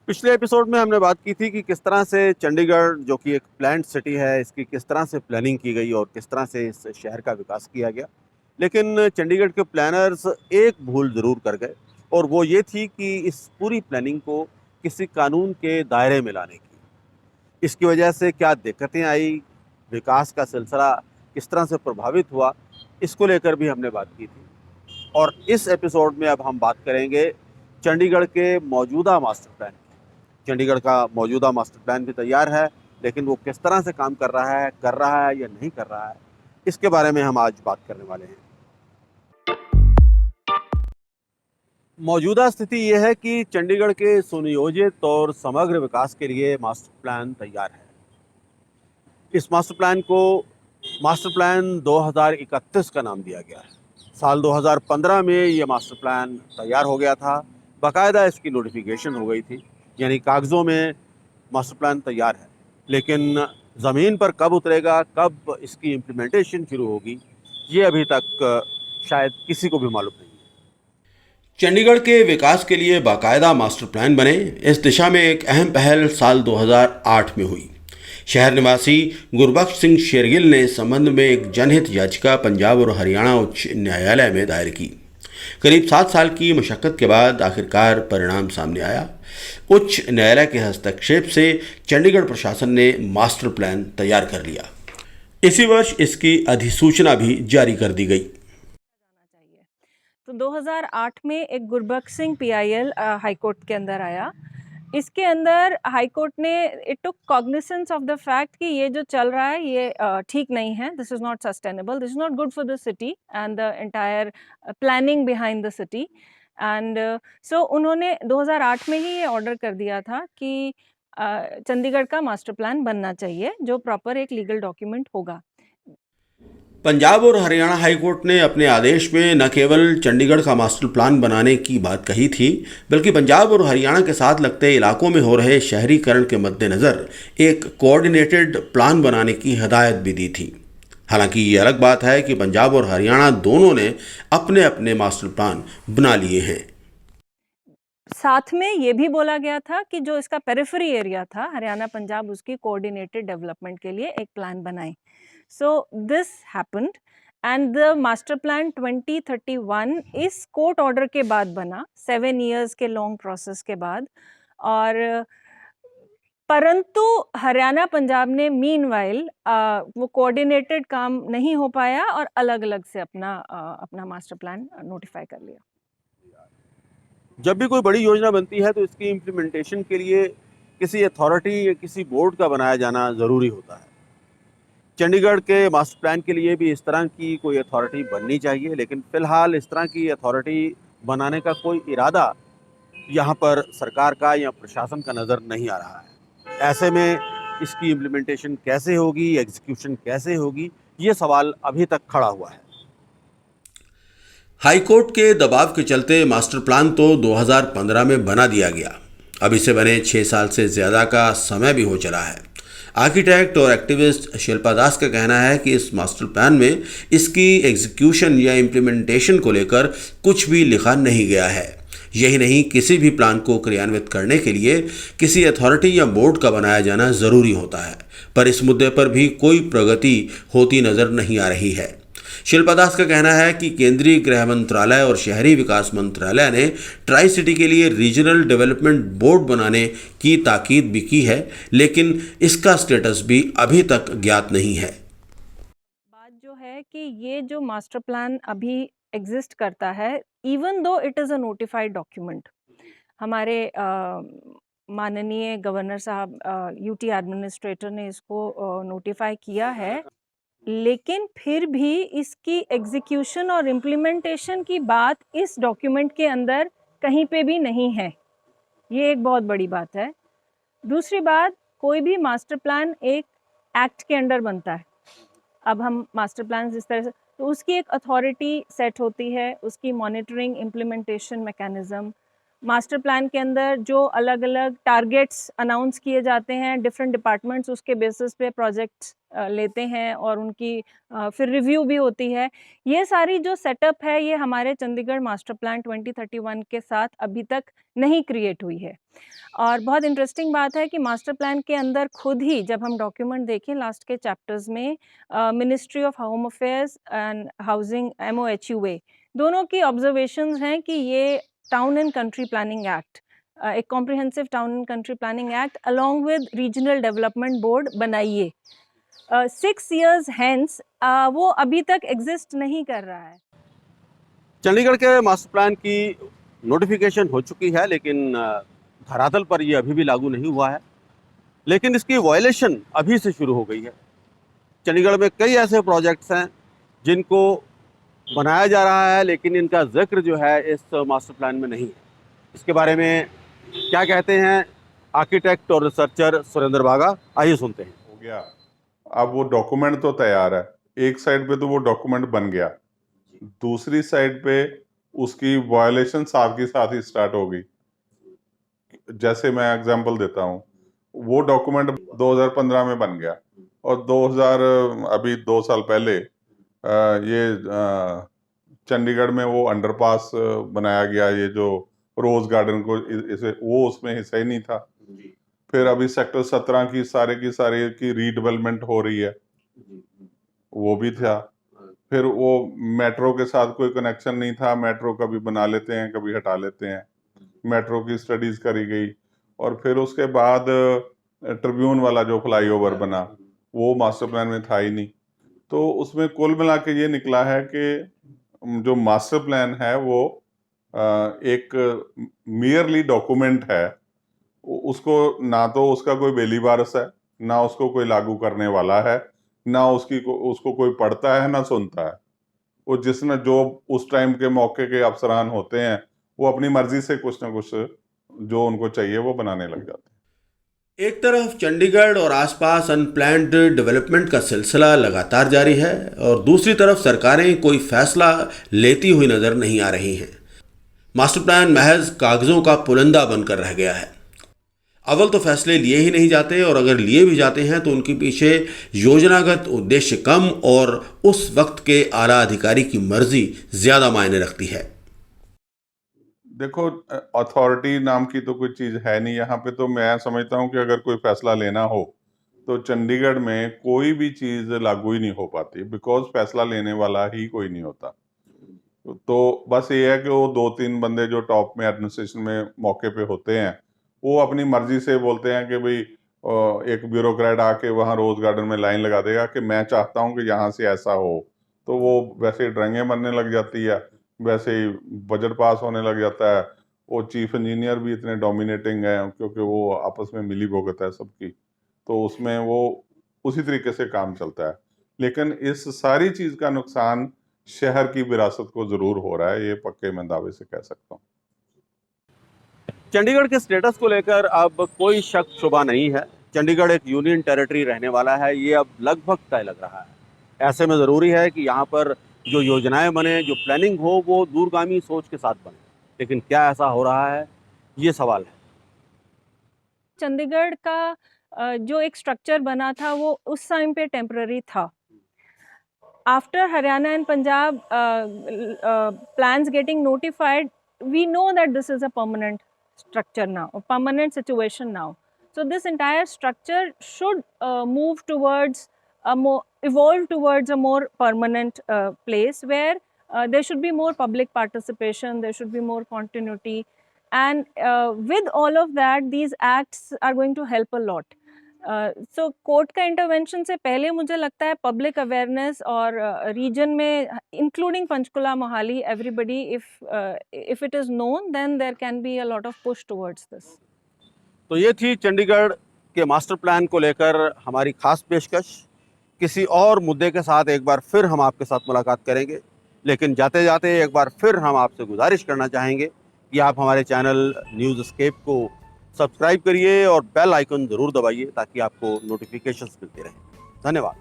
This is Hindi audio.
पिछले एपिसोड में हमने बात की थी कि किस तरह से चंडीगढ़ जो कि एक प्लान्ड सिटी है, इसकी किस तरह से प्लानिंग की गई और किस तरह से इस शहर का विकास किया गया। लेकिन चंडीगढ़ के प्लानर्स एक भूल ज़रूर कर गए और वो ये थी कि इस पूरी प्लानिंग को किसी कानून के दायरे में लाने की। इसकी वजह से क्या दिक्कतें आई, विकास का सिलसिला किस तरह से प्रभावित हुआ, इसको लेकर भी हमने बात की थी। और इस एपिसोड में अब हम बात करेंगे चंडीगढ़ के मौजूदा मास्टर प्लान की। चंडीगढ़ का मौजूदा मास्टर प्लान भी तैयार है, लेकिन वो किस तरह से काम कर रहा है या नहीं कर रहा है, इसके बारे में हम आज बात करने वाले हैं। मौजूदा स्थिति ये है कि चंडीगढ़ के सुनियोजित और समग्र विकास के लिए मास्टर प्लान तैयार है। इस मास्टर प्लान को मास्टर प्लान 2031 का नाम दिया गया है। साल 2015 में ये मास्टर प्लान तैयार हो गया था, बाकायदा इसकी नोटिफिकेशन हो गई थी, यानी कागज़ों में मास्टर प्लान तैयार है। लेकिन ज़मीन पर कब उतरेगा, कब इसकी इम्प्लीमेंटेशन शुरू होगी, ये अभी तक शायद किसी को भी मालूम नहीं है। चंडीगढ़ के विकास के लिए बाकायदा मास्टर प्लान बने, इस दिशा में एक अहम पहल साल 2008 में हुई। शहर निवासी गुरबख्श सिंह शेरगिल ने इस संबंध में एक जनहित याचिका पंजाब और हरियाणा उच्च न्यायालय में दायर की। करीब 7 साल की मशक्कत के बाद आखिरकार परिणाम सामने आया। उच्च न्यायालय के हस्तक्षेप से चंडीगढ़ प्रशासन ने मास्टर प्लान तैयार कर लिया। इसी वर्ष इसकी अधिसूचना भी जारी कर दी गई। तो 2008 में एक गुरबख्श सिंह पीआईएल हाईकोर्ट के अंदर आया। इसके अंदर हाईकोर्ट ने it took cognisance of the fact कि ये जो चल रहा है ये ठीक नहीं है, this is not sustainable, this is not good for the city and the entire planning behind the city. And so उन्होंने 2008 में ही ये ऑर्डर कर दिया था कि चंडीगढ़ का मास्टर प्लान बनना चाहिए जो प्रॉपर एक लीगल डॉक्यूमेंट होगा। पंजाब और हरियाणा हाईकोर्ट ने अपने आदेश में न केवल चंडीगढ़ का मास्टर प्लान बनाने की बात कही थी, बल्कि पंजाब और हरियाणा के साथ लगते इलाकों में हो रहे शहरीकरण के मद्देनज़र एक कोऑर्डिनेटेड प्लान बनाने की हदायत भी दी थी। हालांकि ये अलग बात है कि पंजाब और हरियाणा दोनों ने अपने अपने मास्टर प्लान बना लिए हैं। साथ में ये भी बोला गया था कि जो इसका पेरिफेरी एरिया था हरियाणा पंजाब, उसकी कोऑर्डिनेटेड डेवलपमेंट के लिए एक प्लान बनाए। So this happened and the master plan 2031 इस कोर्ट ऑर्डर के बाद बना, 7 years के लॉन्ग प्रोसेस के बाद। और परंतु हरियाणा पंजाब ने मीनवाइल वो कोऑर्डिनेटेड काम नहीं हो पाया और अलग अलग से अपना मास्टर प्लान नोटिफाई कर लिया। जब भी कोई बड़ी योजना बनती है तो इसकी इम्प्लीमेंटेशन के लिए किसी अथॉरिटी या किसी बोर्ड का बनाया जाना ज़रूरी होता है। चंडीगढ़ के मास्टर प्लान के लिए भी इस तरह की कोई अथॉरिटी बननी चाहिए, लेकिन फ़िलहाल इस तरह की अथॉरिटी बनाने का कोई इरादा यहाँ पर सरकार का या प्रशासन का नज़र नहीं आ रहा है। ऐसे में इसकी इम्प्लीमेंटेशन कैसे होगी, एग्जीक्यूशन कैसे होगी, ये सवाल अभी तक खड़ा हुआ है। हाईकोर्ट के दबाव के चलते मास्टर प्लान तो 2015 में बना दिया गया। अब इसे बने 6 साल से ज़्यादा का समय भी हो चला है। आर्किटेक्ट और एक्टिविस्ट शिल्पा दास का कहना है कि इस मास्टर प्लान में इसकी एग्जीक्यूशन या इम्प्लीमेंटेशन को लेकर कुछ भी लिखा नहीं गया है। यही नहीं, किसी भी प्लान को क्रियान्वित करने के लिए किसी अथॉरिटी या बोर्ड का बनाया जाना ज़रूरी होता है, पर इस मुद्दे पर भी कोई प्रगति होती नज़र नहीं आ रही है। शिल्पा दास का कहना है कि केंद्रीय गृह मंत्रालय और शहरी विकास मंत्रालय ने ट्राई सिटी के लिए रीजनल डेवलपमेंट बोर्ड बनाने की ताकीद भी की है, लेकिन इसका स्टेटस भी अभी तक ज्ञात नहीं है। बात जो है कि ये जो मास्टर प्लान अभी एग्जिस्ट करता है, even though it is a notified document, हमारे माननीय गवर्नर साहब, यूटी एडमिनिस्ट्रेटर ने इसको नोटिफाई किया है, लेकिन फिर भी इसकी एग्जीक्यूशन और इम्प्लीमेंटेशन की बात इस डॉक्यूमेंट के अंदर कहीं पे भी नहीं है। ये एक बहुत बड़ी बात है। दूसरी बात, कोई भी मास्टर प्लान एक एक्ट के अंडर बनता है। अब हम मास्टर प्लान जिस तरह से, तो उसकी एक अथॉरिटी सेट होती है, उसकी monitoring, implementation mechanism, master plan के अंदर जो अलग-अलग टारगेट्स अनाउंस किए जाते हैं, डिफरेंट डिपार्टमेंट्स उसके बेसिस पे प्रोजेक्ट्स लेते हैं और उनकी फिर रिव्यू भी होती है। ये सारी जो सेटअप है, ये हमारे चंडीगढ़ मास्टर प्लान 2031 के साथ अभी तक नहीं क्रिएट हुई है। और बहुत इंटरेस्टिंग बात है कि मास्टर प्लान के अंदर खुद ही जब हम डॉक्यूमेंट देखें लास्ट के चैप्टर्स में ministry of home affairs and housing MOHUA दोनों की ऑब्जर्वेशंस हैं कि ये town and country planning act एक comprehensive town and country planning act along with regional development board बनाइए। 6 years hence वो अभी तक एग्जिस्ट नहीं कर रहा है। चंडीगढ़ के मास्टर प्लान की नोटिफिकेशन हो चुकी है, लेकिन धरातल पर ये अभी भी लागू नहीं हुआ है, लेकिन इसकी वायलेशन अभी से शुरू हो गई है। चंडीगढ़ में कई ऐसे प्रोजेक्ट्स हैं जिनको बनाया जा रहा है, लेकिन इनका जिक्र जो है इस मास्टर प्लान में नहीं है। इसके बारे में क्या कहते हैं आर्किटेक्ट और रिसर्चर सुरेंद्र बागा, आइए सुनते हैं। हो गया, अब वो डॉक्यूमेंट तो तैयार है, एक साइड पे तो वो डॉक्यूमेंट बन गया, दूसरी साइड पे उसकी वायलेशन साथ के साथ ही स्टार्ट हो गई। जैसे मैं एग्जांपल देता हूँ, वो डॉक्यूमेंट 2015 में बन गया और 2 साल पहले ये चंडीगढ़ में वो अंडरपास बनाया गया, ये जो रोज गार्डन को इसे वो उसमें हिस्सा ही नहीं था। फिर अभी सेक्टर 17 की सारे की रीडेवलपमेंट हो रही है, वो भी था। फिर वो मेट्रो के साथ कोई कनेक्शन नहीं था, मेट्रो कभी बना लेते हैं कभी हटा लेते हैं, मेट्रो की स्टडीज करी गई। और फिर उसके बाद ट्रिब्यून वाला जो फ्लाईओवर बना वो मास्टर प्लान में था ही नहीं। तो उसमें कुल मिला के ये निकला है कि जो मास्टर प्लान है वो एक मियरली डॉक्यूमेंट है, उसको ना तो उसका कोई बेली वारस है, ना उसको कोई लागू करने वाला है, ना उसको कोई पढ़ता है ना सुनता है। वो जिसने जो उस टाइम के मौके के अफसरान होते हैं वो अपनी मर्जी से कुछ ना कुछ जो उनको चाहिए वो बनाने लग जाते हैं। एक तरफ चंडीगढ़ और आसपास अनप्लान्ड डेवलपमेंट का सिलसिला लगातार जारी है और दूसरी तरफ सरकारें कोई फैसला लेती हुई नजर नहीं आ रही हैं। मास्टर प्लान महज कागजों का पुलंदा बनकर रह गया है। अव्वल तो फैसले लिए ही नहीं जाते और अगर लिए भी जाते हैं तो उनके पीछे योजनागत उद्देश्य कम और उस वक्त के आला अधिकारी की मर्जी ज्यादा मायने रखती है। देखो, अथॉरिटी नाम की तो कोई चीज है नहीं यहाँ पे। तो मैं समझता हूँ कि अगर कोई फैसला लेना हो तो चंडीगढ़ में कोई भी चीज लागू ही नहीं हो पाती, बिकॉज फैसला लेने वाला ही कोई नहीं होता। तो बस ये है कि वो 2-3 बंदे जो टॉप में एडमिनिस्ट्रेशन में मौके पे होते हैं वो अपनी मर्जी से बोलते हैं कि भाई एक ब्यूरोक्रेट आके वहाँ रोज गार्डन में लाइन लगा देगा कि मैं चाहता हूँ कि यहाँ से ऐसा हो, तो वो वैसे ही ड्राइंगें बनने लग जाती है, वैसे ही बजट पास होने लग जाता है। वो चीफ इंजीनियर भी इतने डोमिनेटिंग हैं क्योंकि वो आपस में मिली भगत है सबकी, तो उसमें वो उसी तरीके से काम चलता है। लेकिन इस सारी चीज का नुकसान शहर की विरासत को जरूर हो रहा है, ये पक्के मैं दावे से कह सकता हूँ। चंडीगढ़ के स्टेटस को लेकर अब कोई शक शुबा नहीं है। चंडीगढ़ एक यूनियन टेरिटरी रहने वाला है, ये अब लगभग तय लग रहा है। ऐसे में ज़रूरी है कि यहाँ पर जो योजनाएं बने, जो प्लानिंग हो, वो दूरगामी सोच के साथ बने। लेकिन क्या ऐसा हो रहा है, ये सवाल है। चंडीगढ़ का जो एक स्ट्रक्चर बना था वो उस टाइम पे टेम्पररी था। After Haryana and Punjab plans getting notified, we know that this is a permanent structure now, a permanent situation now. So this entire structure should move towards evolve towards a more permanent place where there should be more public participation, there should be more continuity, and with all of that, these acts are going to help a lot. So court का इंटरवेंशन से पहले मुझे लगता है पब्लिक अवेयरनेस और रीजन में including Panchkula, Mohali, everybody, if it is known then there can be a lot of push towards this. तो ये थी चंडीगढ़ के मास्टर प्लान को लेकर हमारी खास पेशकश। किसी और मुद्दे के साथ एक बार फिर हम आपके साथ मुलाकात करेंगे, लेकिन जाते जाते एक बार फिर हम आपसे गुजारिश करना चाहेंगे कि आप हमारे चैनल न्यूज़ एस्केप को सब्सक्राइब करिए और बेल आइकन ज़रूर दबाइए ताकि आपको नोटिफिकेशंस मिलते रहें। धन्यवाद।